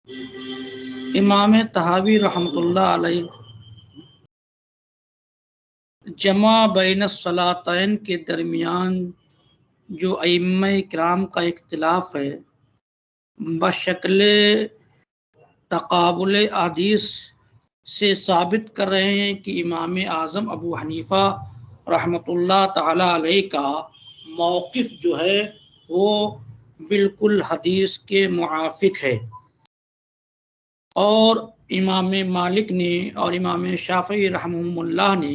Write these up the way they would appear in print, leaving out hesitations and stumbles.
इमाम तहावी रहमतुल्लाह अलैह जमा बैन सलातैन के दरमियान जो अइम्मा इकराम का इख्तिलाफ है बशक्ल तकाबुल हदीस से साबित कर रहे हैं कि इमाम आज़म अबू हनीफ़ा रहमतुल्लाह ताला अलैह का मौक़िफ़ जो है वो बिल्कुल हदीस के मुआफ़िक है। और इमाम मालिक ने और इमाम शाफ़ी रहमहुमुल्लाह ने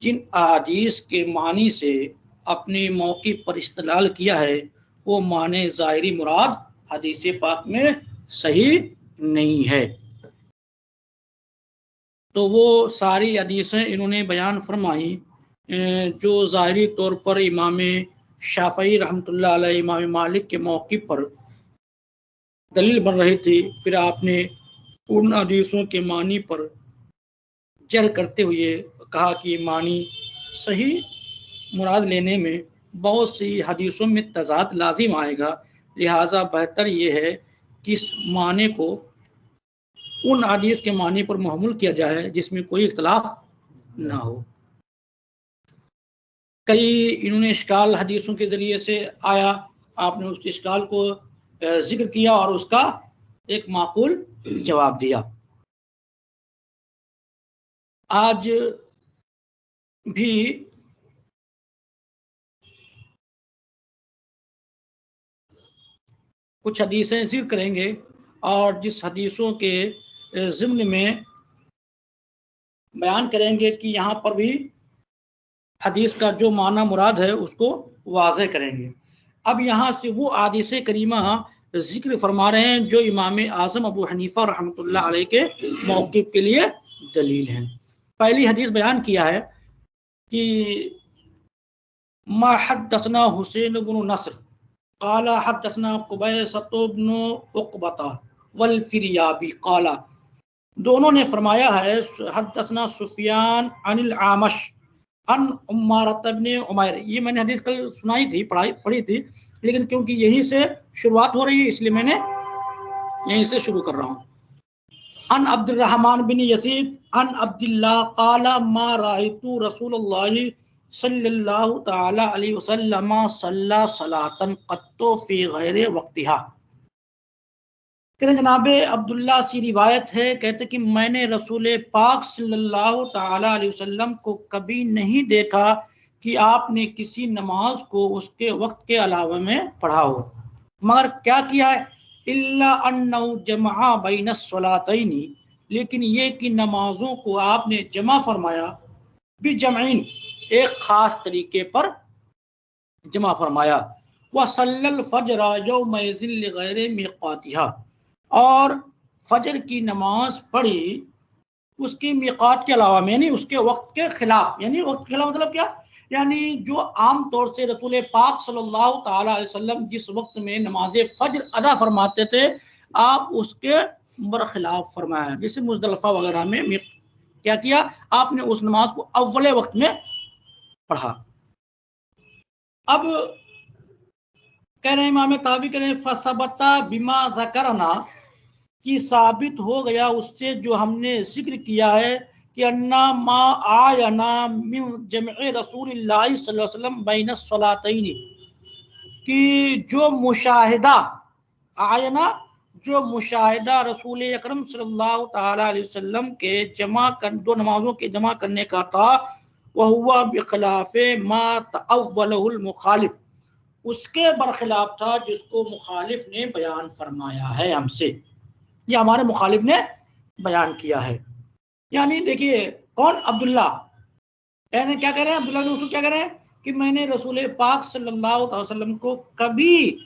जिन अहादीस के मानी से अपने मौक़िफ़ पर इस्तेदलाल किया है वो माने ज़ाहिरी मुराद हदीस पाक में सही नहीं है। तो वो सारी हदीसें इन्होंने बयान फरमाई जो ज़ाहिरी तौर पर इमाम शाफ़ी रहमतुल्लाह अलैह इमाम मालिक के मौक़िफ़ पर दलील बन रही थी। फिर आपने उन हदीसों के मानी पर जर करते हुए कहा कि मानी सही मुराद लेने में बहुत सी हदीसों में तज़ाद लाजिम आएगा, लिहाजा बेहतर ये है कि इस माने को उन हदीस के माने पर महमूल किया जाए जिसमें कोई इख्तलाफ ना हो। कई इन्होंने इश्काल हदीसों के ज़रिए से आया, आपने उस इश्काल को जिक्र किया और उसका एक माकूल जवाब दिया। आज भी कुछ हदीसें जिक्र करेंगे और जिस हदीसों के ज़िम्न में बयान करेंगे कि यहाँ पर भी हदीस का जो माना मुराद है उसको वाज़े करेंगे। अब यहाँ से वो हदीस करीमा जिक्र फरमा रहे हैं जो इमाम आज़म अबू हनीफ़ा रहमतुल्लाह अलैह के मौक़िफ़ के लिए दलील हैं। पहली हदीस बयान किया है कि मा हद्दसना हुसैन इब्न नस्र क़ाला हद्दसना क़ुबैसतु इब्न उक़बता वल फ़िरयाबी क़ाला, दोनों ने फरमाया है हद्दसना सुफियान अनिल आमश अन उम्मारत इब्न उमैर। ये मैंने हदीस कल सुनाई थी, पढ़ी थी, लेकिन क्योंकि यहीं से शुरुआत हो रही है इसलिए मैंने यहीं से शुरू कर रहा हूँ। अन अब्दुर्रहमान बिन यजीद अन अब्दुल्लाह क़ाला मा राइतु रसूलुल्लाह सल्लल्लाहु तआला अलैहि वसल्लम सल्ला सलातन क़त्तु फ़ी गैरि वक़्तिहा। जनाब अब्दुल्ला सी रिवायत है, कहते कि मैंने रसूल पाक सल्लल्लाहु तआला अलैहि वसल्लम को कभी नहीं देखा कि आपने किसी नमाज को उसके वक्त के अलावा में पढ़ा हो, मगर क्या किया है इल्ला अन्नहु जमा बैन सलातैनी, लेकिन ये कि नमाजों को आपने जमा फरमाया बिजमईन, एक खास तरीके पर जमा फरमाया। व सल्लल फज्र यौमइज़िन लिगैरि मिक़ातिहा, और फजर की नमाज पढ़ी उसकी मिक़ात के अलावा में, यानी उसके वक्त के खिलाफ। यानी वक्त के खिलाफ मतलब क्या, यानी जो आम तौर से रसूल पाक सल्लल्लाहु तआला अलैहि वसल्लम जिस वक्त में नमाज फजर अदा फरमाते थे आप उसके बरखिलाफ फरमाया। जैसे मुज़दलिफ़ा वगैरह में क्या किया, आपने उस नमाज को अव्वल वक्त में पढ़ा। अब कह रहे हैं इमाम ताबी कह रहे हैं फसबता बिमा ज़करना, कि साबित हो गया उससे जो हमने जिक्र किया है कि अन्ना मा आयना मिन जमअ रसूलिल्लाह सल्लल्लाहु अलैहि वसल्लम बैन सलातैन, कि जो मुशाहिदा आयना, जो मुशाहिदा रसूल अकरम सल्लल्लाहु तआला अलैहि वसल्लम के जमा कर दो नमाजों के जमा करने का था, वह हुआ बिखिलाफ़े मा तअव्वलहुल मुखालिफ, उसके बरखिलाफ था जिसको मुखालिफ ने बयान फरमाया है हमसे, ये हमारे मुखालिफ ने बयान किया है। यानी देखिए कौन, अब्दुल्ला क्या कह रहे हैं, अब्दुल्ला ने क्या कह रहे हैं कि मैंने रसूल पाक सल्लल्लाहु अलैहि वसल्लम को कभी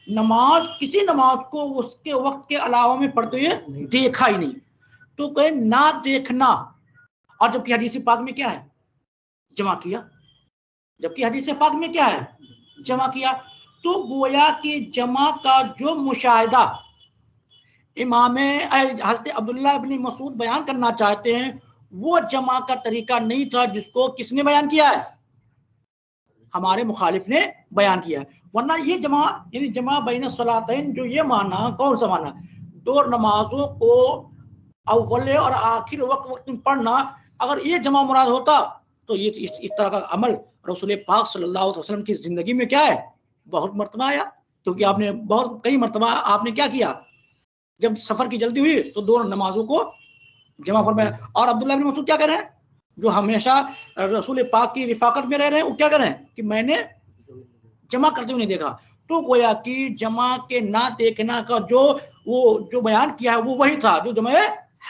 नमाज, किसी नमाज को उसके वक्त के अलावा में पढ़ते हुए देखा ही नहीं। तो कहे ना देखना, और जबकि हदीस पाक में क्या है, जमा किया, जबकि हदीस पाक में क्या है, जमा किया। तो गोया कि जमा का जो मुशाहिदा इमाम हज़रत अब्दुल्ला इब्न मसूद बयान करना चाहते हैं वो जमा का तरीका नहीं था जिसको किसने बयान किया है, हमारे मुखालिफ ने बयान किया है। वरना ये जमा यानी जमा बैन सलातैन, जो ये माना कौन सा माना, दो नमाजों को अव्वल और आखिर वक्त में पढ़ना, अगर ये जमा मुराद होता तो ये इस तरह का अमल रसूल पाक सल्लल्लाहु अलैहि वसल्लम की जिंदगी में क्या है, बहुत मरतबा आया। क्योंकि आपने बहुत कई मरतबा आपने क्या किया, जब सफर की जल्दी हुई तो दो नमाजों को जमा फरमाया। और अब्दुल्लाह बिन मसूद क्या कह रहे हैं, जो हमेशा रसूल पाक की रिफाकत में रह रहे हैं, वो क्या कह रहे हैं कि मैंने जमा करते हुए नहीं देखा। तो गोया कि जमा के ना देखना का जो बयान किया है वो वही था जो जमा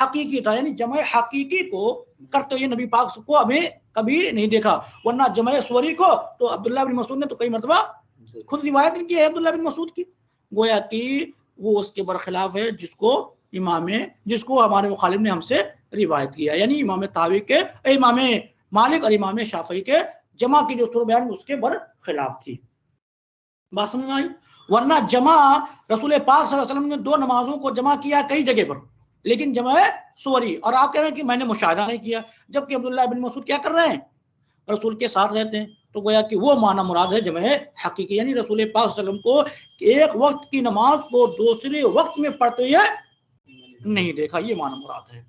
हकीकी था, यानी जमा हकीकी को करते हुए नबी पाक को हमें कभी नहीं देखा। वरना जमा सुवरी को तो अब्दुल्लाह बिन मसूद ने तो कई मरतबा खुद रिवायत की है अब्दुल्लाह बिन मसूद की। गोया कि वो उसके बरखिलाफ है जिसको हमारे मुखालिफ ने हमसे रिवायत किया, यानी इमाम तावी के, इमाम मालिक और इमाम शाफी के जमा की जो सूरत बयान उसके बरखिलाफ थी। बात समझ में आई। वरना जमा रसूल पाक सल्लल्लाहु अलैहि वसल्लम ने दो नमाजों को जमा किया कई जगह पर, लेकिन जमा सुवरी, और आप कह रहे हैं कि मैंने मुशाहिदा नहीं किया, जबकि अब्दुल्लाह बिन मसूद क्या कर रहे हैं, रसूल के साथ रहते हैं। तो गोया कि वो माना मुराद है जमा हकीकी, यानी रसूल पाक सल्लल्लाहु अलैहि वसल्लम को एक वक्त की नमाज को दूसरे वक्त में पढ़ते हुए नहीं देखा, ये माना मुराद है।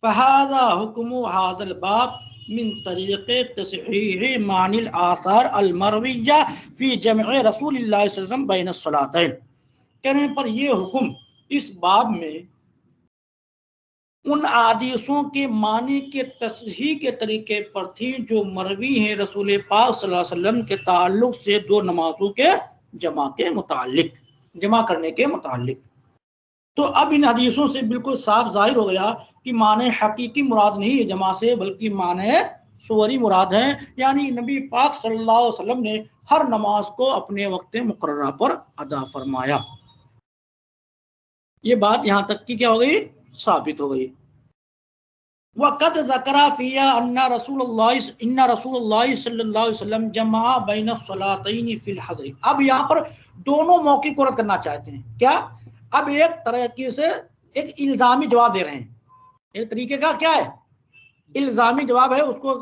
फहाजा हुक्मु हाज़ल बाब मिन तरीक़े तस्हीह मानिल आसार अल मरविया फी जमअ रसूलिल्लाह सल्लल्लाहु अलैहि वसल्लम बैन सलातैन। कहने पर ये हुक्म इस बाब में उन आदेशों के मानी के तस्हीह के तरीके पर थी जो मरवी हैं रसूल पाक सल्लल्लाहु अलैहि वसल्लम के ताल्लुक से दो नमाजों के जमा करने के मुतालिक। तो अब इन हदीसों से बिल्कुल साफ जाहिर हो गया कि माने हकीकी मुराद नहीं है जमा से, बल्कि माने सुवरी मुराद है। यानी नबी पाक सल्लल्लाहु अलैहि वसल्लम ने हर नमाज को अपने वक्त मुकर्ररा पर अदा फरमाया। ये बात यहाँ तक की क्या हो गई, साबित हो गई। वक़द ज़करा फ़िया अन्ना रसूलुल्लाह सल्लल्लाहु अलैहि वसल्लम जमा बैन सलातैन फिल हज़र। अब यहाँ पर दोनों मौके को रद्द करना चाहते हैं। क्या, अब एक तरीके से एक इल्जामी जवाब दे रहे हैं। एक तरीके का क्या है, इल्जामी जवाब है, उसको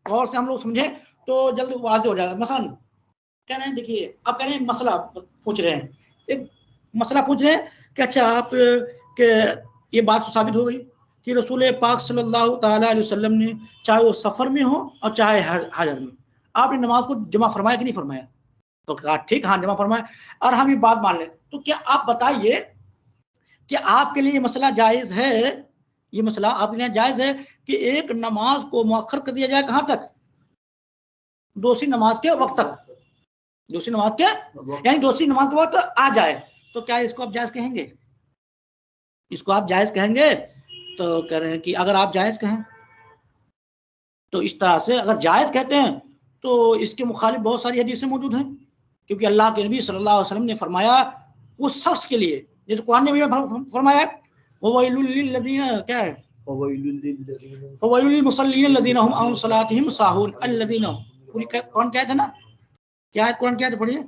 गौर से हम लोग समझें तो जल्द वाज़ेह हो जाएगा। मसलन कह रहे हैं, देखिए अब कह रहे हैं मसला पूछ रहे हैं, एक मसला पूछ रहे हैं कि अच्छा आप के ये बात साबित हो गई कि रसूल पाक सल्लल्लाहु ताला अलैहि वसल्लम ने चाहे वो सफ़र में हो और चाहे हाजर में आपने नमाज को जमा फरमाया कि नहीं फरमाया। तो कहा ठीक, हाँ जमा फरमाया, और हम ये बात मान लें। तो क्या आप बताइए कि आपके लिए ये मसला जायज़ है, ये मसला आपके लिए जायज़ है कि एक नमाज को मुअख्खर कर दिया जाए कहाँ तक, दूसरी नमाज के वक्त तक, दूसरी नमाज के यानी दूसरी नमाज के वक्त आ जाए, तो क्या इसको आप जायज़ कहेंगे, इसको आप जायज़ कहेंगे। तो कह रहे हैं कि अगर आप जायज़ कहें तो इस तरह से अगर जायज़ कहते हैं तो इसके मुखालिफ बहुत सारी हदीसें मौजूद हैं। क्योंकि अल्लाह के नबी सल्लल्लाहु अलैहि वसल्लम ने फरमाया उस शख्स के लिए, जैसे कुरान ने भी फरमाया ववैलुल लिल्लज़ीना, क्या है, ववैलुल लिलमुसल्लीन लज़ीना हुम अन सलातिहिम साहून अल्लज़ीना, पूरी कुरान क्या है ना, क्या है कुरान, क्या है पढ़िए,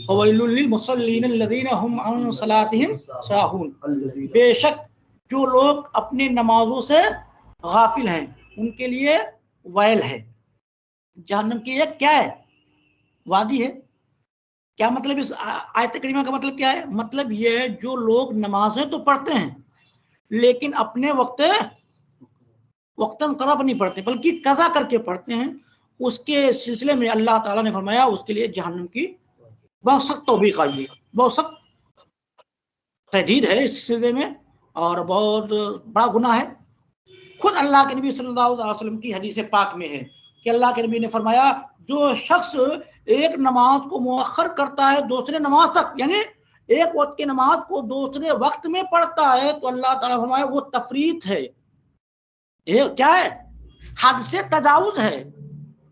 ववैलुल लिलमुसल्लीन लज़ीना हुम अन सलातिहिम साहून, बेशक जो लोग अपनी नमाजों से गाफिल हैं उनके लिए वैल है, जहन्नम की एक क्या है, वादी है। क्या मतलब इस आयत करीमा का मतलब क्या है, मतलब ये है जो लोग नमाजें तो पढ़ते हैं लेकिन अपने वक्त मुकर्रर पर नहीं पढ़ते बल्कि कज़ा करके पढ़ते हैं, उसके सिलसिले में अल्लाह ताला ने फरमाया उसके लिए जहन्नम की बहुत सख्त तौबीक आई है, बहुत सख्त तहदीद है इस सिलसिले में, और बहुत बड़ा गुनाह है। खुद अल्लाह के नबी सल्लल्लाहु अलैहि वसल्लम की हदीस पाक में है कि अल्लाह के नबी ने फरमाया जो शख्स एक नमाज को मुअख्खर करता है दूसरे नमाज तक, यानी एक वक्त की नमाज को दूसरे वक्त में पढ़ता है, तो अल्लाह ताला फरमाया वो तफरीत है, ये क्या है, हद से तजावुज है,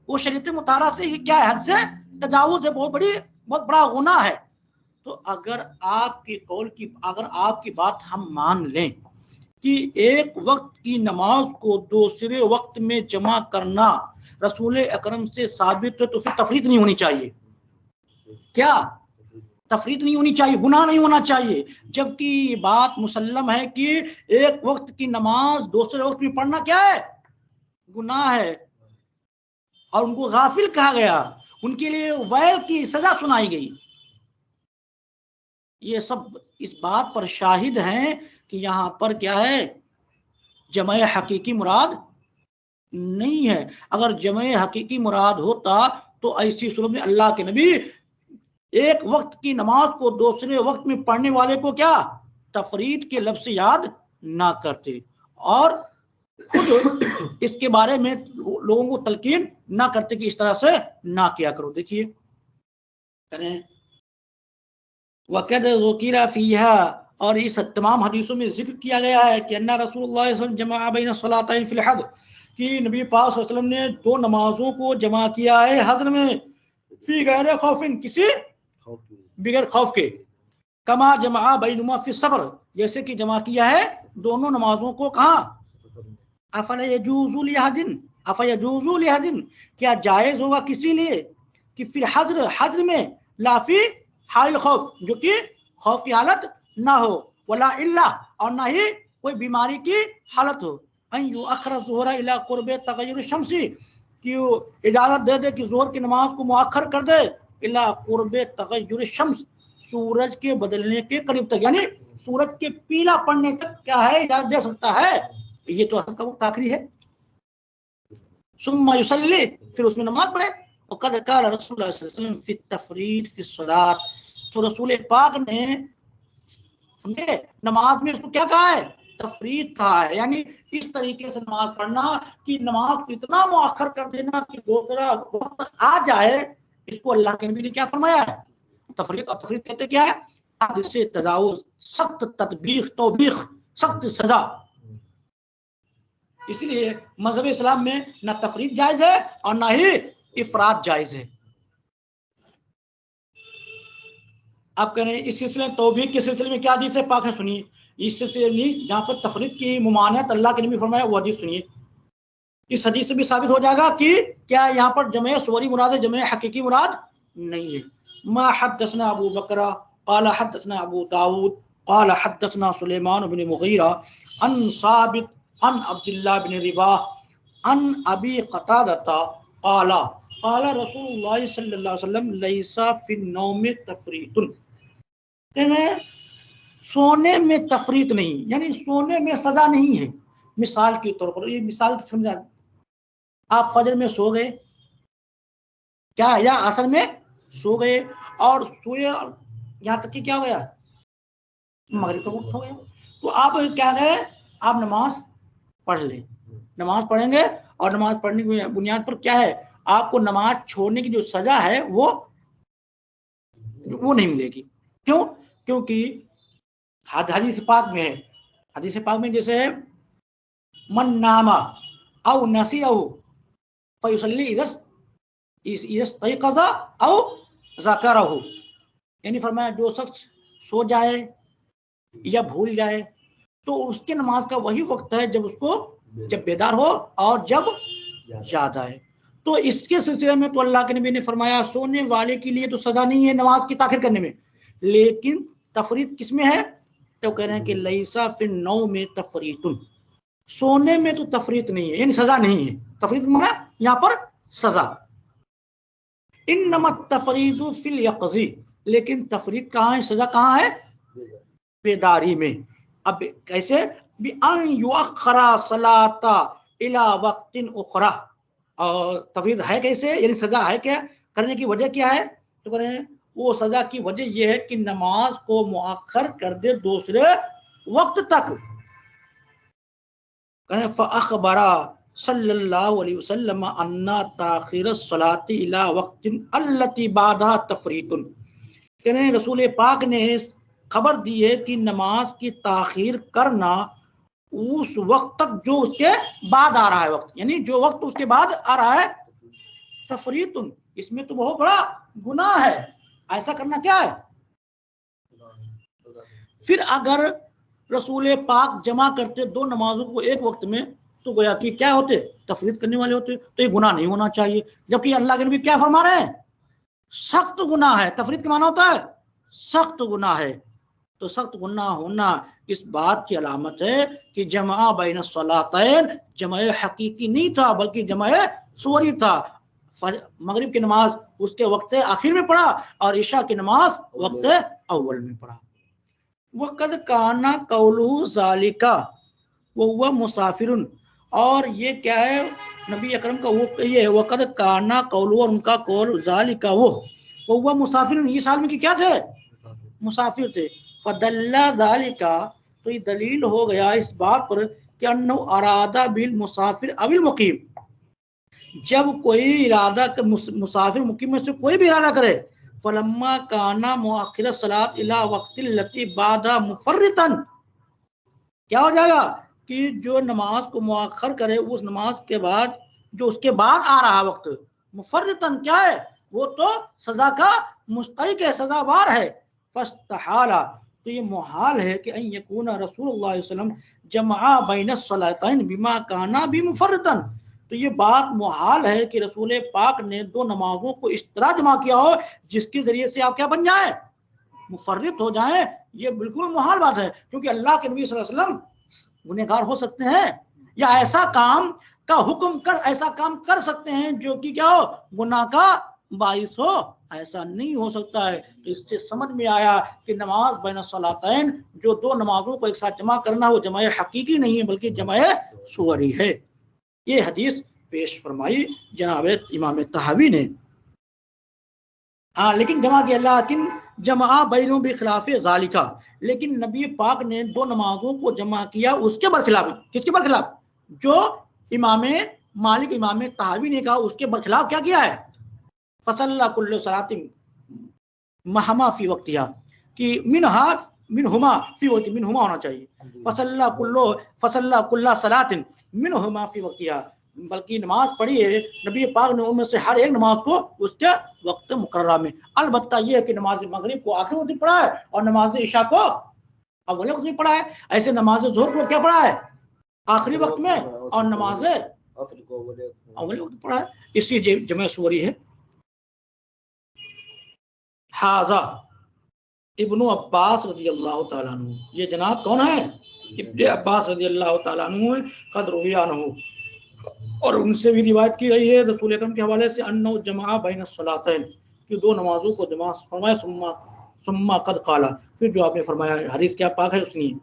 वो शरीयत मुताहरा से ही क्या है, हद से तजावुज है, बहुत बड़ा गुनाह है। तो अगर आपकी बात हम मान लें कि एक वक्त की नमाज को दूसरे वक्त में जमा करना रसूल अकरम से साबित है, तो फिर तफरीत नहीं होनी चाहिए, क्या तफरीत नहीं होनी चाहिए, गुनाह नहीं होना चाहिए। जबकि बात मुसल्लम है कि एक वक्त की नमाज दूसरे वक्त में पढ़ना क्या है, गुनाह है, और उनको गाफिल कहा गया, उनके लिए वैल की सजा सुनाई गई। ये सब इस बात पर शाहिद हैं कि यहाँ पर क्या है, जमा हकीकी मुराद नहीं है। अगर जमा हकीकी मुराद होता तो ऐसी सूरत में अल्लाह के नबी एक वक्त की नमाज को दूसरे वक्त में पढ़ने वाले को क्या तफरीद के लफ्ज़ से याद ना करते और खुद इसके बारे में लोगों को तलकीन ना करते कि इस तरह से ना किया करो। देखिए वक़द ज़ुकिरा फ़ीहा, और इस तमाम हदीसों में जिक्र किया गया है कि अन्ना रसूलुल्लाह सल्लल्लाहु अलैहि वसल्लम जमा बैन सलातैन फिल हद, कि नबी पाक सल्लल्लाहु अलैहि वसल्लम ने दो नमाजों को जमा किया है हज़्र में, फी गैर खौफिन, किसी बिगैर खौफ के, कमा जमा बैनुमा फी सब्र, जैसे कि जमा किया है दोनों नमाजों को कहाँ, अफला यजूज़ु लिहदिन, अफा यजूज़ु लिहदिन, क्या जायज़ होगा किसी लिए कि फिर हज़्र, हज़्र में लाफी हाल खौफ, जो कि खौफ की हालत ना हो, वला इल्ला, और ना ही कोई बीमारी की हालत हो, अन युअख्खर ज़ुहरा इला क़ुर्ब तग़य्युर शम्सी, कि इजाज़त दे दे कि ज़ोहर की नमाज को मुअख्खर कर दे इला क़ुर्ब तग़य्युर शम्स, सूरज के बदलने के करीब तक, यानी सूरज के पीला पड़ने तक क्या है इजाज़त दे सकता है, ये तो असर का वक्त आखिरी है। सुम्मा युसल्ली, फिर उसमें नमाज पढ़े, और कद क़ाल रसूलुल्लाह सल्लल्लाहु अलैहि वसल्लम फी तफ़रीद फी सलात, तो रसूल पाक ने समझे नमाज में इसको क्या कहा है, तफरीद कहा है, यानी इस तरीके से नमाज पढ़ना कि नमाज को इतना मुअख्खर कर देना कि दूसरा वक्त आ जाए, इसको अल्लाह के नबी ने क्या फरमाया है, तफरीद। और तफरीद कहते क्या है, जिससे तजावुज, सख्त तदबीख, तौबीख, सख्त सजा। इसलिए मजहब इस्लाम में ना तफरीद जायज है और ना ही इफराद जायज है। आप कह रहे हैं इस सिलसिले में, तौबीख के सिलसिले में क्या हदीस है पाक है, सुनिए। इस सिलसिले में जहाँ पर तफरीद की मुमानियत अल्लाह के नबी फरमाया वो हदीस सुनिए। इस हदीस से भी साबित हो जाएगा कि क्या यहाँ पर जमे सूरी मुराद है, जमे हकीकी मुराद नहीं है। मा हद्दसना अबू बकरा क़ाल हद्दसना अबू दाऊद क़ाल हद्दसना सुलेमान बिन मुगीरा अन साबित अन अब्दुल्लाह बिन रिबाह अन अबी क़तादता क़ाला क़ाल रसूलुल्लाह सल्लल्लाहु अलैहि वसल्लम लैसा फिन नौम तफरीतुन, सोने में तफरीत नहीं, यानी सोने में सजा नहीं है। मिसाल के तौर पर, ये मिसाल समझा, आप फजर में सो गए क्या, या असर में सो गए, और सोए यहाँ तक कि क्या हो गया, मगरिब का वक्त हो गया, तो आप क्या गए, आप नमाज पढ़ ले, नमाज पढ़ेंगे, और नमाज पढ़ने की बुनियाद पर क्या है, आपको नमाज छोड़ने की जो सजा है वो नहीं मिलेगी। क्यों, क्योंकि हदीस पाक में है, हदीस पाक में जैसे है मन नामा औ नसियहु फयुसल्ली इज़ा औ ज़करहु, यानी फरमाया जो शख्स सो जाए या भूल जाए तो उसके नमाज का वही वक्त है जब उसको, जब बेदार हो और जब याद आए। तो इसके सिलसिले में तो अल्लाह के नबी ने फरमाया सोने वाले के लिए तो सजा नहीं है नमाज की ताखिर करने में, लेकिन तफरीद किस में है, तो कह रहे हैं कि लैसा फिन नौ में तफरीतुन, सोने में तो तफरीत नहीं है, यानी सजा नहीं है। तफरीत माना यहाँ पर सजा। इन्नमा तफरीदु फिल यक़ज़ी, लेकिन तफरीत कहाँ है, सजा कहाँ है, बेदारी में। अब कैसे, भी अन युअख्खरा सलाता इला वक्तिन उखरा, और तफरीत है कैसे, यानी सजा है क्या, करने की वजह क्या है, तो कह रहे हैं वो सजा की वजह यह है कि नमाज को मुअख्खर कर दे दूसरे वक्त तक। फ़अख़बरा सल्लल्लाहु अलैहि वसल्लम अन्ना ताख़ीर सलाती इला वक्तिन अल्लती बादहा तफरीतुन, कहने रसूल पाक ने खबर दी है कि नमाज की ताखीर करना उस वक्त तक जो उसके बाद आ रहा है वक्त, यानी जो वक्त उसके बाद आ रहा है तफरीतुन, इसमें तो बहुत बड़ा गुनाह है, ऐसा करना क्या है। फिर अगर रसूल पाक जमा करते दो नमाजों को एक वक्त में तो गोया कि क्या होते, तफरीत करने वाले होते, तो ये गुनाह नहीं होना चाहिए। जबकि अल्लाह के नबी क्या फरमा रहे हैं, सख्त गुनाह है, तफरीत का माना होता है सख्त गुनाह है। तो सख्त गुनाह होना इस बात की अलामत है कि जमा बैन सलातैन जमा हकीकी नहीं था बल्कि जमा सूरी था। मगरिब की नमाज उसके वक्त आखिर में पढ़ा और ईशा की नमाज वक्त अव्वल में पढ़ा। वक़द काना कौलुहु ज़ालिका वो हुआ मुसाफिरुन, और ये क्या है नबी अकरम का वो ये है वक़द काना कौलु, और उनका कौल ज़ालिका वो हुआ मुसाफिरुन, इस हाल में कि क्या थे, मुसाफिर थे। फदल्ला ज़ालिका, तो ये दलील हो गया इस बात पर कि अन्नु अरादा बिल मुसाफिर अविल मुकीम, जब कोई इरादा मुसाफिर मुकीम में से कोई भी इरादा करे, फलम्मा काना मुअख्खिर सलात इला वक्तिल लती बादा मुफर्रितन, क्या हो जाएगा कि जो नमाज को मुअख्खर करे उस नमाज के बाद जो उसके बाद आ रहा वक्त, मुफर्रितन क्या है, वो तो सजा का मुस्तहिक है, सजावार है। फस्तहाला, तो ये मुहाल है कि अन यकूना रसूलुल्लाह सल्लल्लाहु अलैहि वसल्लम जमा बैन सलातैन बिमा काना भी मुफर्रितन, तो ये बात मुहाल है कि रसूल पाक ने दो नमाजों को इस तरह जमा किया हो जिसके जरिए से आप क्या बन जाए, मुफर्रित हो जाए। ये बिल्कुल मुहाल बात है, क्योंकि अल्लाह के नबी सल्लल्लाहु अलैहि वसल्लम गुनहगार हो सकते हैं, या ऐसा काम का हुक्म कर, ऐसा काम कर सकते हैं जो कि क्या हो, गुनाह का बाइस हो, ऐसा नहीं हो सकता है। तो इससे समझ में आया कि नमाज बैन सलातैन, जो दो नमाजों को एक साथ जमा करना, वो जमा हकीकी नहीं है बल्कि जमा सुवरी है। ये हदीस पेश फरमाई जनाब इमाम तहावी ने। हाँ, लेकिन जमा किया, लेकिन जमा बैनों बिखिलाफ ज़ालिका, लेकिन नबी पाक ने दो नमाजों को जमा किया उसके बरखिलाफ, किसके बरखिलाफ, जो इमाम मालिक इमाम तहावी ने कहा उसके बरखिलाफ क्या किया है, फसल्ला कुल्लु सलातिन महमा फी वक्तिहा, कि मिनहा मिनहुमा फी वक्ति, मिनहुमा होना चाहिए, फसल्ला कुल्ला सलातिन मिनहुमा फी वक्तिहा, बल्कि नमाज पढ़ी है नबी पाक ने उनमें से हर एक नमाज को उसके वक्त मुकर्ररा में। अलबत्ता यह है कि नमाज मगरिब को आखिरी वक्त में पढ़ा है और नमाज इशा को अव्वल वक्त में पढ़ा है, ऐसे नमाज जोहर को क्या पढ़ा है, आखिरी वक्त में, और नमाज अव्वल वक्त पढ़ा है, इसलिए जमे सूरी है। हाजा इब्नु अब्बास रज़ियल्लाहु ताला अन्हु, ये जनाब कौन है, इब्ने अब्बास रज़ियल्लाहु ताला अन्हु, कद रुविया अन्हु, और उनसे भी रिवायत की गई है रसूल अकरम के हवाले से, अन्नहु जमा बैन सलातैन, कि दो नमाजों को जमा फरमाया, सुम्मा सुम्मा कद काला, फिर जो आपने फरमाया, हदीस क्या पाक है सुनिए।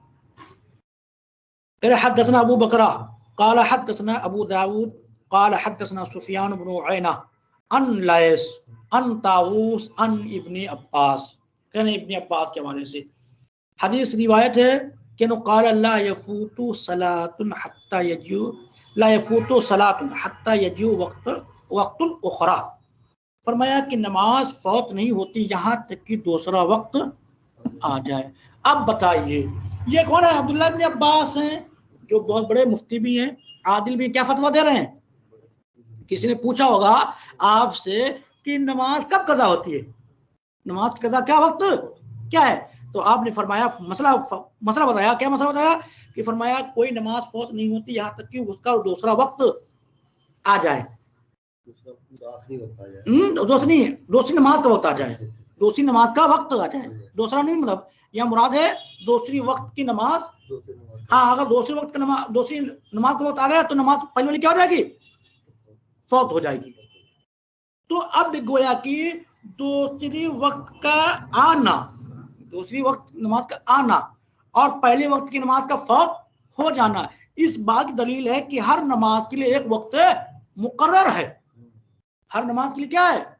हदसना अबू बकरा काला हदसना अबू दाऊद काला हदसना सुफियान इब्न उयैना अन लैस अन ताऊस अन इब्न अब्बास, कहने इब्न अब्बास के हवाले से हदीस रिवायत है कि क़ाल ला यफूतु सलातुन हत्ता यजू, ला यफूतु सलातुन हत्ता यजू वक्तुल उखरा, फरमाया कि नमाज फौत नहीं होती यहाँ तक कि दूसरा वक्त आ जाए। अब बताइए ये कौन है, अब्दुल्ला इब्न अब्बास हैं, जो बहुत बड़े मुफ्ती भी हैं, आदिल भी, क्या फतवा दे रहे हैं। किसी ने पूछा होगा आपसे कि नमाज कब कज़ा होती है, नमाज की कज़ा क्या वक्त क्या है, तो आपने फरमाया मसला बताया, क्या मसला बताया, कि फरमाया कोई नमाज फौत नहीं होती यहाँ तक कि उसका दूसरा वक्त आ जाए, दूसरी नमाज का वक्त आ जाए, दूसरी नमाज का वक्त आ जाए, दूसरा नहीं, मतलब यह मुराद है दूसरी वक्त की नमाज। हाँ, अगर दूसरी वक्त का नमाज, दूसरी नमाज का वक्त आ गया तो नमाज पहले वाली क्या हो जाएगी, फौत हो जाएगी। तो अब गोया कि दूसरी वक्त का आना, दूसरी वक्त नमाज का आना और पहले वक्त की नमाज का फौत हो जाना, इस बात की दलील है कि हर नमाज के लिए एक वक्त मुकर्रर है, हर नमाज के लिए क्या है,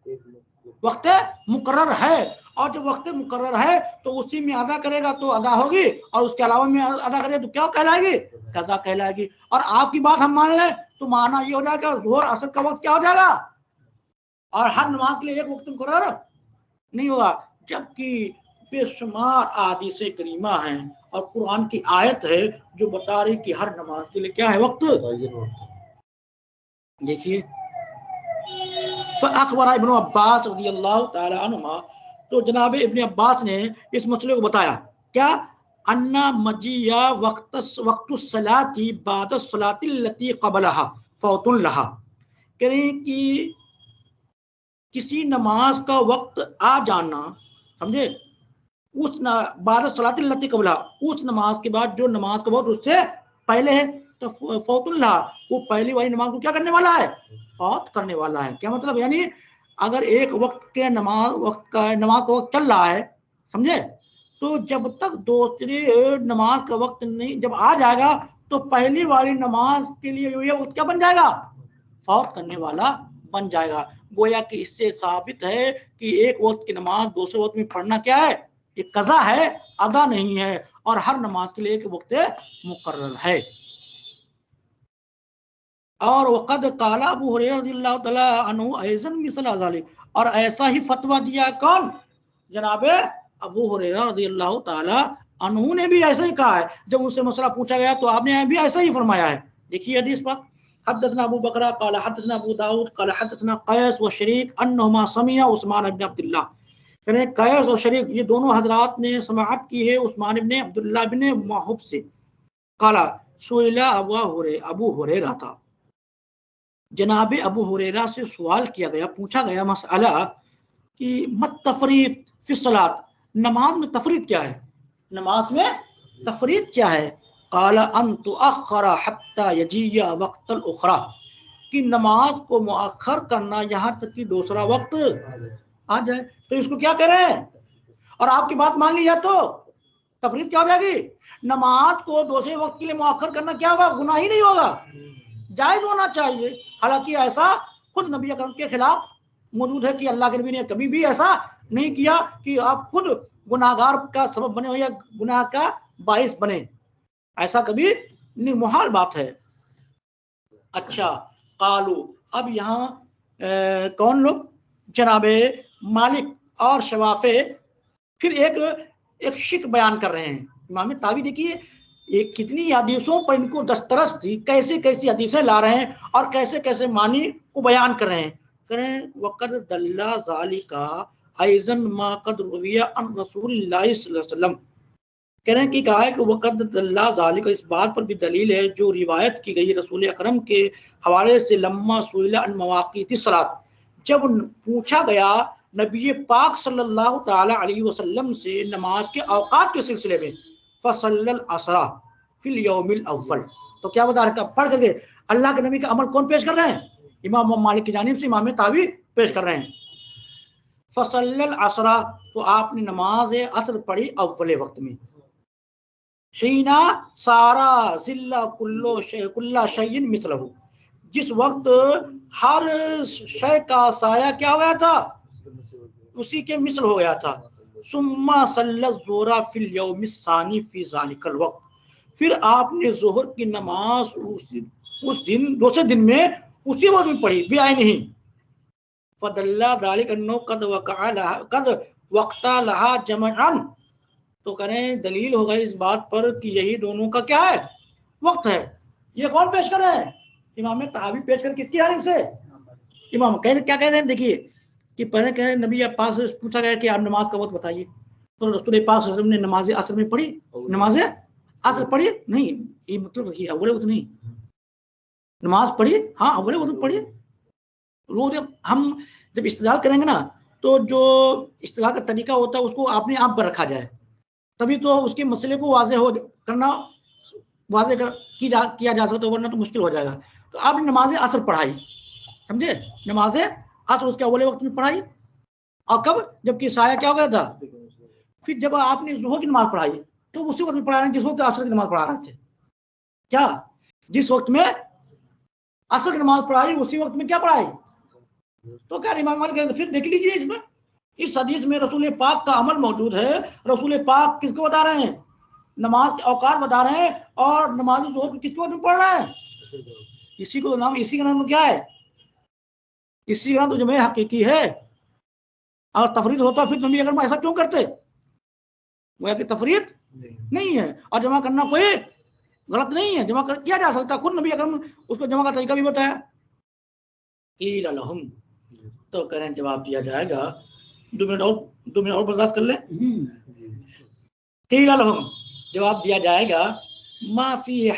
वक्त मुकर्रर है, और जब वक्त मुकर्रर है तो उसी में अदा करेगा तो अदा होगी, और उसके अलावा में अदा करेगा तो क्या कहलाएगी, कज़ा कहलाएगी। और आपकी बात हम मान लें तो माना ये हो जाएगा ज़ोहर असर का वक्त क्या हो जाएगा, और हर नमाज के लिए एक वक्त मुकर्रर नहीं होगा, जबकि बेशुमार आदिस करीमा हैं और कुरान की आयत है जो बता रही कि हर नमाज के लिए क्या है वक्त। देखिए अखबर इब्न अब्बास रज़ियल्लाहु ताला अन्हुमा, तो जनाब इब्न अब्बास ने इस मसले को बताया, क्या, अन्ना मजिया वक्तुस सलाती बाद सलातिल लती क़बलहा फौतुन लहा, कह रहे हैं कि किसी नमाज का वक्त आ जाना, समझे, उस बाद सलातिल लती क़बलहा, उस नमाज के बाद जो नमाज का वक्त उससे पहले है, तो फौतुन लहा, वो पहली वाली नमाज को क्या करने वाला है, फौत करने वाला है। क्या मतलब, यानी अगर एक वक्त के नमाज का वक्त चल रहा है, समझे, तो जब तक दूसरी नमाज का वक्त नहीं, जब आ जाएगा तो पहली वाली नमाज के लिए ये वक्त क्या बन जाएगा, फौत करने वाला बन जाएगा। गोया कि इससे साबित है कि एक वक्त की नमाज दूसरे वक्त में पढ़ना क्या है, ये कज़ा है, अदा नहीं है, और हर नमाज के लिए एक वक्त मुकर्रर है। और वक़द काला अबू हुरैरा रज़ियल्लाहु तआला अन्हु ऐज़न मिसल ज़ालिक, और ऐसा ही फतवा दिया कौन, जनाबे अबू हुरैरा रज़ियल्लाहु तआला अन्हु ने भी ऐसा ही कहा है। जब उससे मसला पूछा गया तो आपने भी ऐसा ही फरमाया है। देखिए हदीस पर, हदसना अबू बकरा क़ाला हदसना अबू दाऊद क़ाला हदसना क़ैस व शरीक अन्नुहुमा समिया उस्मान इब्न अब्दुल्लाह, यानी क़ैस और शरीक ये दोनों हजरात ने समाअत की है उस्मान इब्न अब्दुल्लाह इब्न महूब से। क़ाला सुइला अबू हुरैरा था, जनाब अबू हुरैरा से सवाल किया गया, पूछा गया मसला कि मत तफरीत फी सलात, नमाज में तफरीत क्या है, नमाज में तफरीत क्या है। काला अन तुअख्खरा हत्ता यजिया वक्तल उखरा, कि नमाज को मुअख्खर करना यहाँ तक कि दूसरा वक्त आ जाए। तो इसको क्या कह रहे हैं, और आपकी बात मान ली जाए तो तफरीत क्या हो जाएगी, नमाज को दूसरे वक्त के लिए मुअख्खर करना क्या होगा, गुनाह ही नहीं होगा, जायज होना चाहिए। हालांकि ऐसा खुद नबी अकरम के खिलाफ मौजूद है कि अल्लाह के नबी ने कभी भी ऐसा नहीं किया कि आप खुद गुनाहगार का सबब बने हो या गुनाह का बाइस बने, ऐसा कभी नहीं, मुहाल बात है। अच्छा, कालू, अब यहाँ कौन लोग, जनाबे मालिक और शवाफे फिर एक शिक बयान कर रहे हैं। इमाम तावी देखिए ये कितनी हदीसों पर इनको दस्तरस थी, कैसे कैसी हदीसें ला रहे हैं और कैसे कैसे मानी को बयान कर रहे हैं। करें वक़द दल्ला ज़ालिका ऐज़न मा क़द रुविया अन रसूलिल्लाहि सल्लल्लाहु अलैहि वसल्लम, कह रहे हैं कि कहा है कि वक़द दल्ला ज़ालिका, इस बात पर भी दलील है जो रिवायत की गई रसूल अकरम के हवाले से, लम्मा सुइला अन मवाक़ीति सलात, जब पूछा गया नबी पाक सल्लल्लाहु ताला अलैहि वसल्लम से नमाज के औकात के सिलसिले में, फसल्लल असरा फिल यौमिल अव्वल, तो क्या बता रहे, पढ़ करके अल्लाह के नबी का अमल कौन पेश कर रहे हैं, इमाम मालिक की जानिब से इमाम तावी पेश कर रहे हैं। फसल्लल असरा, तो आपने नमाज असर पढ़ी अव्वल वक्त में। हीना सारा जिल्ला कुल्ला शैइन मिसलहु, जिस वक्त हर शय का साया क्या हो गया था, उसी के मिसल हो गया था। सुम्मा सल्ला ज़ोरा फिल यौमिस सानी फी ज़ालिकल वक्त, फिर आपने जोहर की नमाज उस दिन दूसरे दिन में उसी वक्त में पढ़ी भी आई नहीं। फदल्ला ज़ालिक अन्नो कद वक़्ता लहा जमअन, तो करें दलील होगा इस बात पर कि यही दोनों का क्या है, वक्त है। ये कौन पेश कर रहे हैं, इमाम तावी पेश कर किसकी जानिब से, इमाम कह क्या कह रहे हैं, देखिए कि पहले कह रहे हैं नबी पाक से पूछा गया कि आप नमाज का वक्त बताइए, तो रसूल पाक सल्लल्लाहु अलैहि वसल्लम ने नमाज असर में पढ़ी, नमाज असर पढ़ी नहीं, ये मतलब रखिए अव्वल वक्त नहीं, नमाज पढ़ी, हाँ अव्वल वक्त पढ़िए। रोज हम जब इस्तेदाल करेंगे ना, तो जो इस्तेदाल का तरीका होता है उसको अपने आप पर रखा जाए, तभी तो उसके मसले को वाजे हो करना वाजे किया जा सकता है, वरना तो मुश्किल हो जाएगा। तो आपने नमाज असर पढ़ाई, समझे, नमाज असर उसके अव्वल वक्त में पढ़ाई, और कब, जबकि साया क्या हो गया था। फिर जब आपने ज़ुहर की नमाज पढ़ाई तो उसी वक्त में पढ़ा रहे हैं जिस वक्त असर की नमाज पढ़ा रहे थे, क्या जिस वक्त में असर की नमाज पढ़ाई उसी वक्त में क्या पढ़ाई, तो क्या इमाम मालिक, फिर देख लीजिए इसमें, इस हदीस में रसूल पाक का अमल मौजूद है। रसूल पाक किसको बता रहे हैं, नमाज के औकात बता रहे हैं, और नमाज ज़ुहर किसके वक्त में पढ़ रहे हैं, इसी को नाम, इसी का नाम क्या है, इसी का नाम तो जमे हकीकी है। अगर तफरीद होता फिर नबी अगर ऐसा क्यों करते, वो कि तफरीद नहीं है, और जमा करना कोई गलत नहीं है, जमा किया जा सकता, खुद नबी अकरम उसको जमा का तरीका भी बताया। तो करें जवाब दिया जाएगा, 2 मिनट और बर्दाश्त कर ले। जवाब दिया जाएगा, माफी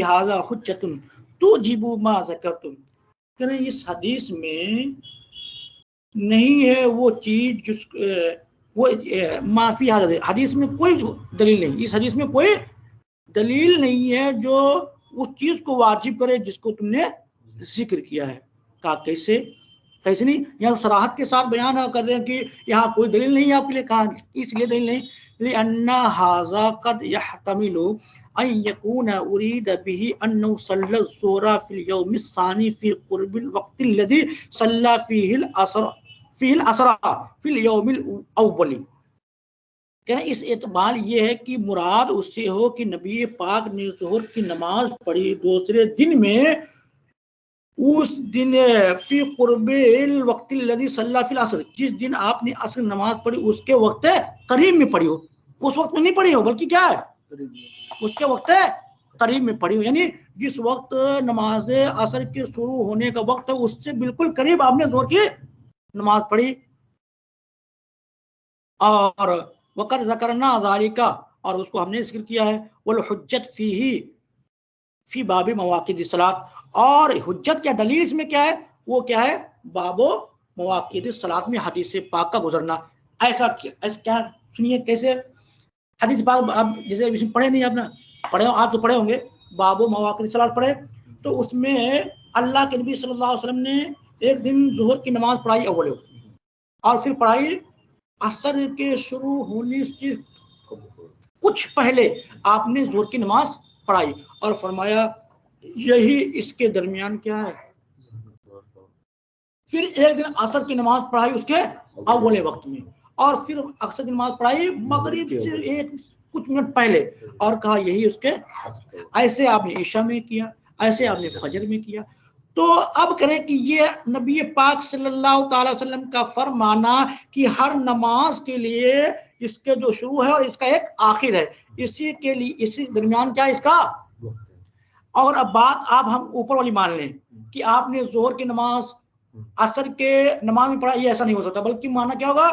हाजा हुज्जतुन तुजिबु मा ज़करतुम, करें इस हदीस में नहीं है वो चीज जिस वो माफी हदीस में कोई दलील नहीं, इस हदीस में कोई दलील नहीं है जो उस चीज को वाजिब करे जिसको तुमने जिक्र किया है। कहा कैसे, कैसे नहीं, यहाँ सराहत के साथ बयान कर रहे हैं कि यहाँ कोई दलील नहीं है आपके लिए। कहा इसलिए दलील नहीं, लिअन्ना हाज़ा कद यहतमिलु अन यकूना उरीद बिही अन्नहु सल्ला ज़ुहरा फिल यौमि सानी फी क़ुर्बिल वक़्तिल लज़ी सल्ला फीहिल असरा फिल यौमिल अव्वली। कह रहे इस एतबार ये है कि मुराद उससे हो कि नबी पाक ने ज़ोहर की नमाज पढ़ी दूसरे दिन में, उस दिन फी क़ुर्बिल वक़्तिल लज़ी सल्ला फिल असर, जिस दिन आपने असर नमाज पढ़ी उसके वक्त करीब में पढ़ी हो, उस वक्त में नहीं पढ़ी हो बल्कि क्या है उसके वक्त करीब में पढ़ी हो, यानी जिस वक्त नमाज असर के शुरू होने का वक्त है उससे बिल्कुल करीब आपने ज़ोहर की नमाज पढ़ी। और वक़द ज़करना ज़ालिका, और उसको हमने जिक्र किया है, वल हुज्जत फी बाबी मवाक़िदिस सलात, और हुज्जत क्या दलील इसमें क्या है, वो क्या है बाबो मवाक़िदिस सलात में हदीस पाक का गुजरना। ऐसा क्या सुनिए कैसे हदीस पाक, आप जैसे इसमें पढ़े नहीं, आपने पढ़े, आप तो पढ़े होंगे, बाबो मवाक़िदिस सलात पढ़े, तो उसमें अल्लाह के नबी सल्लल्लाहु अलैहि वसल्लम ने एक दिन ज़ुहर की नमाज पढ़ाई अव्वल, और फिर पढ़ाई असर के शुरू होने से कुछ पहले आपने ज़ोहर की नमाज पढ़ाई और फरमाया यही इसके दरमियान क्या है। फिर एक दिन असर की नमाज पढ़ाई उसके अव्वल वक्त में, और फिर असर की नमाज पढ़ाई मगरिब से एक कुछ मिनट पहले, और कहा यही उसके। ऐसे आपने ईशा में किया, ऐसे आपने फजर में किया। तो अब करें कि ये नबी पाक सल्लल्लाहु अलैहि वसल्लम का फरमाना कि हर नमाज के लिए इसके जो शुरू है और इसका एक आखिर है, इसी के लिए इसी दरमियान क्या इसका। और अब बात आप हम ऊपर वाली मान लें कि आपने जोहर की नमाज असर के नमाज में पढ़ा, ये ऐसा नहीं हो सकता, बल्कि माना क्या होगा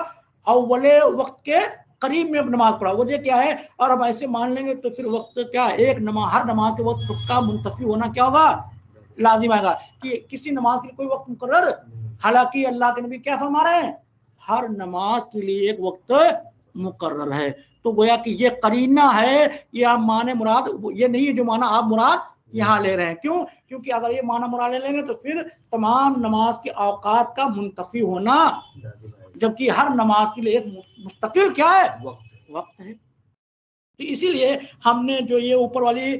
अव्वले वक्त के करीब में नमाज पढ़ा, वजह क्या है। और अब ऐसे मान लेंगे तो फिर वक्त क्या एक नमाज, हर नमाज के वक्त का मुंतफी होना क्या होगा लाजिम आएगा कि किसी नमाज के लिए कोई वक्त मुकर्रर। हालांकि अल्लाह के नबी क्या फरमा रहे हैं, हर नमाज के लिए एक वक्त मुकर्रर है। तो गोया कि ये करीना है, ये आप माने मुराद ये नहीं है जो माना आप मुराद यहाँ ले रहे हैं। क्यों? क्योंकि अगर ये माना मुराद ले लेंगे तो फिर तमाम नमाज के औकात का मुंतफी होना, जबकि हर नमाज के लिए एक मुस्तकिल क्या है वक्त है। तो इसीलिए हमने जो ये ऊपर वाली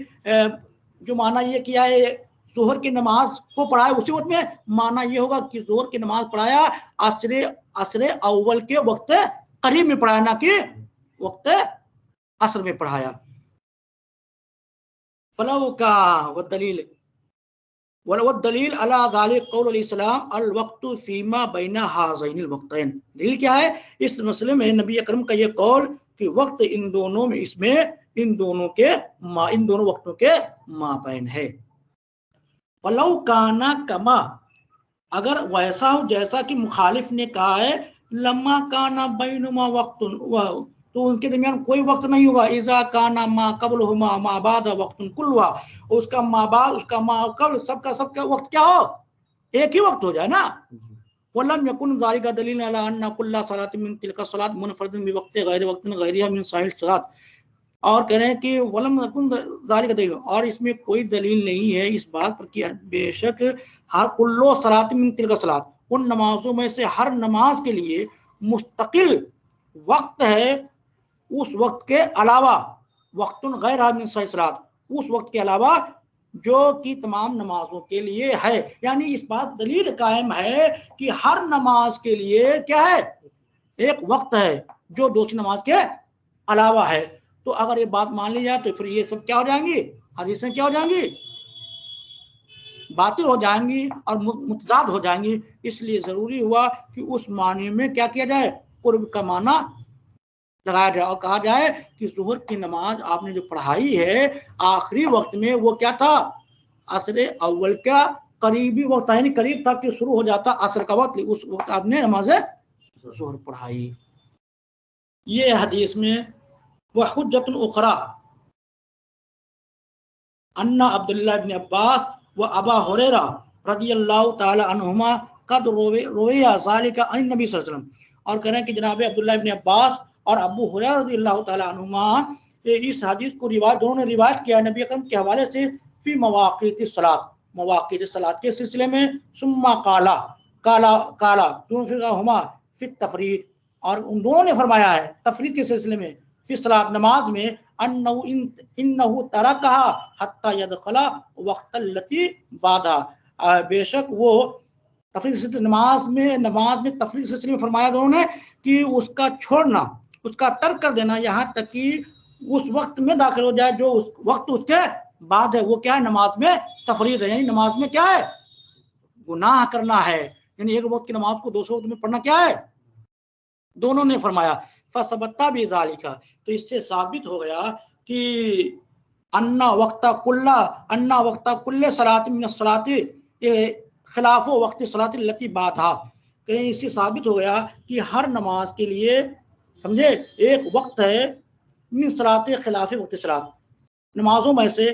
जो माना ये किया है जोहर की नमाज को पढ़ाया, उसी वक्त में माना ये होगा कि जोहर की नमाज पढ़ाया असरे अव्वल के वक्त करीब में पढ़ाया, ना कि वक्त असर में पढ़ाया। फलव का वदलील वदलील अला ज़ालिक कौल इस्लाम अल वक्तु फीमा बैना हाज़ैनिल वक्तैन। दलील क्या है इस मसले में नबी अकरम का ये कौल कि वक्त इन दोनों में, इसमें इन दोनों वक्तों के माबैन है। वलौ काना कमा, अगर वैसा हो जैसा कि मुखालिफ ने कहा है, लम्मा काना बैनुमा वक्तुन, तो उनके दरमियान कोई वक्त नहीं होगा। इज़ा काना मा कबल हुमा मा बाद वक्तुन कुल्वा, उसका मा बाद उसका मा कबल सबका वक्त क्या हो, एक ही वक्त हो जाए ना। वलम यकुन ज़ालिका दलील अला अन्ना कुल्ला सलात मिन तिलका सलात मुनफरदन बि वक्त गैर वक्तिन गैरिहा मिन साइल सलात। और कह रहे हैं कि वलम यकुन ज़ालिका दलील, और इसमें कोई दलील नहीं है इस बात पर कि बेशक हर कुल्लो सलात मिन तिलका सलात, उन नमाजों में से हर नमाज के लिए मुस्तकिल वक्त है उस वक्त के अलावा, वक्तुन गैर मिन साइल सलात, उस वक्त के अलावा जो कि तमाम नमाजों के लिए है। यानी इस बात दलील कायम है कि हर नमाज के लिए क्या है एक वक्त है जो दूसरी नमाज के अलावा है। तो अगर ये बात मान ली जाए तो फिर ये सब क्या हो जाएंगी, हदीसें क्या हो जाएंगी, बातिल हो जाएंगी और मुतजाद हो जाएंगी। इसलिए जरूरी हुआ कि उस माने में क्या किया जाए, कुर्ब का माना लगाया जाए और कहा जाए कि जोहर की नमाज आपने जो पढ़ाई है आखिरी वक्त में, वो क्या था असर अव्वल का करीबी वक्त, यानी करीब था कि शुरू हो जाता असर का वक्त, उस वक्त आपने नमाज जोहर पढ़ाई। ये हदीस में वह हुज्जतुन उखरा अन्ना अब्दुल्लाह इब्न अब्बास व अबा हुरैरा रदियल्लाहु ताला अन्हुमा कद रोया ज़ालिका अन नबी सल्लल्लाहु अलैहि वसल्लम। और कह रहे हैं कि जनाब अब्दुल्लाह इब्न अब्बास और अबू हुरैरा रदियल्लाहु ताला अन्हुमा इस हदीस को दोनों ने रिवायत किया नबी अकरम के हवाले से फी मवाक़ितिस सलात, मवाक़ितिस सलात के सिलसिले में। सुम्मा काला, काला काला तुनफिकुहुमा फित तफरीद, और उन दोनों ने फरमाया है तफरीद के सिलसिले में, फिर सलात नमाज में, इन्नहु तरकहा हत्ता यदखला वक्तल्लती बाधा, बेशक वो तफरीद नमाज में तफरीद के सिलसिले में फरमाया दोनों ने कि उसका छोड़ना, उसका तर्क कर देना यहाँ तक कि उस वक्त में दाखिल हो जाए जो उस वक्त उसके बाद है, वो क्या है, नमाज में तफरीद है, यानी नमाज में क्या है, गुनाह करना है, यानी एक वक्त की नमाज को 200 वक्त में पढ़ना क्या है, दोनों ने फरमाया फसबत्ता भी जालिका, तो इससे साबित हो गया कि अन्ना वक्ता कुल्ले सलाती मिन सलाती खिलाफो वक्त सलाती लती बाधा, कहीं इससे साबित हो गया कि हर नमाज के लिए समझे एक वक्त है, मिन सलाती खिलाफ वक्त सलात, नमाजों में से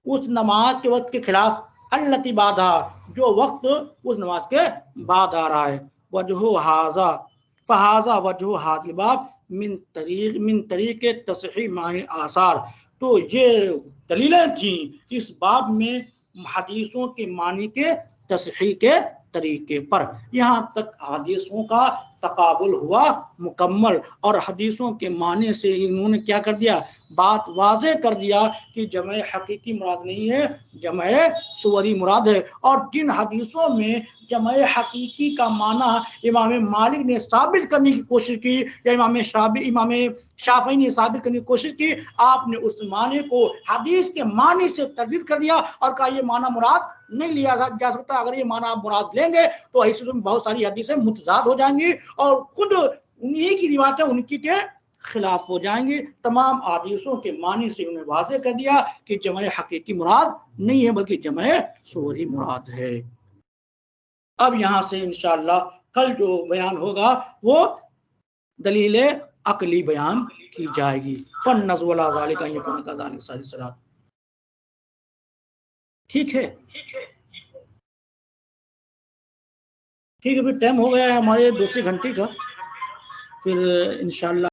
उस नमाज के वक्त के खिलाफ अल्लती बाधा, जो वक्त उस नमाज के बाद आ रहा है, वजह हाजा फहाजा वजह हाजिल बाब मिन तरीक तस्हीह मानी आसार, तो ये दलीलें थी इस बाब में हदीसों के मानी के तस्हीह के तरीके पर, यहाँ तक हदीसों का तकाबुल हुआ मुकम्मल, और हदीसों के माने से इन्होंने क्या कर दिया, बात वाज़े कर दिया कि जमे हकीकी मुराद नहीं है, जमे सुवरी मुराद है, और जिन हदीसों में जमे हकीकी का माना इमाम मालिक ने साबित करने की कोशिश की, या इमाम शाफई ने साबित करने की कोशिश की, आपने उस माने को हदीस के माने से तरदीद कर दिया और कहा यह माना मुराद नहीं लिया जा सकता, अगर ये माना आप मुराद लेंगे तो ऐसे में बहुत सारी हदीसें मुतजाद हो जाएंगी और खुद उन्हीं की रिवायतें उनकी के खिलाफ हो जाएंगी। तमाम हदीसों के मानी से उन्हें वाज़े कर दिया कि जमे हकीकी मुराद नहीं है बल्कि जमे सूरी मुराद है। अब यहाँ से इंशाअल्लाह कल जो बयान होगा वो दलील अकली बयान की जाएगी। फन्नज़ वला ज़ालिका यकुन कज़ालिक सारी सलात, ठीक है, ठीक है, फिर टाइम हो गया है हमारे दूसरी घंटी का, फिर इंशाअल्लाह